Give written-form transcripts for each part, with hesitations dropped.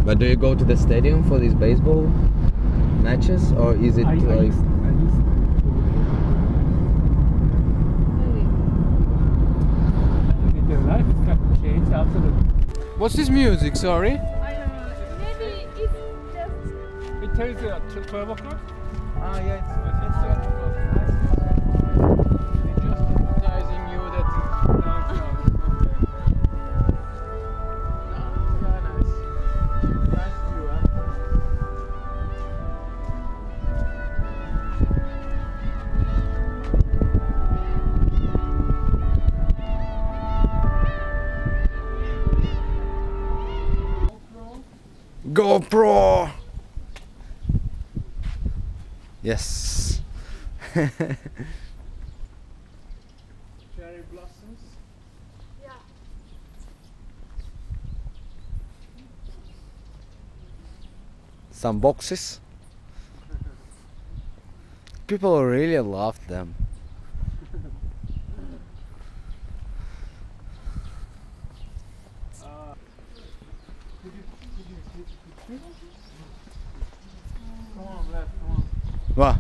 But do you go to the stadium for these baseball matches, or is it I like? used to. The life has changed absolutely. What's this music? Sorry. I don't know. Maybe it's just. It tells you at 12 o'clock. Ah, yeah, it's It's 12 o'clock. It's just advertising you that it's now. Okay. Nice. Nice view, huh? GoPro. Yes. Cherry blossoms. Yeah. Some boxes. People really love them. Come on, left, come on. Wow.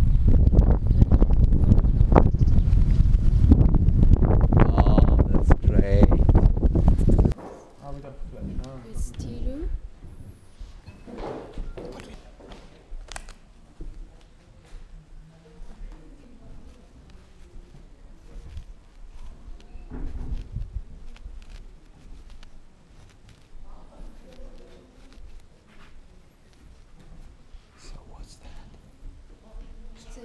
Oh, that's great. Vestido. So what's that? It's a,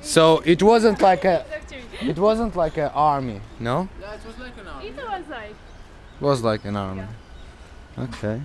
So it wasn't like a, Actually, it wasn't like an army, no? Yeah, it was like an hour. it was like. It was like an army. Okay.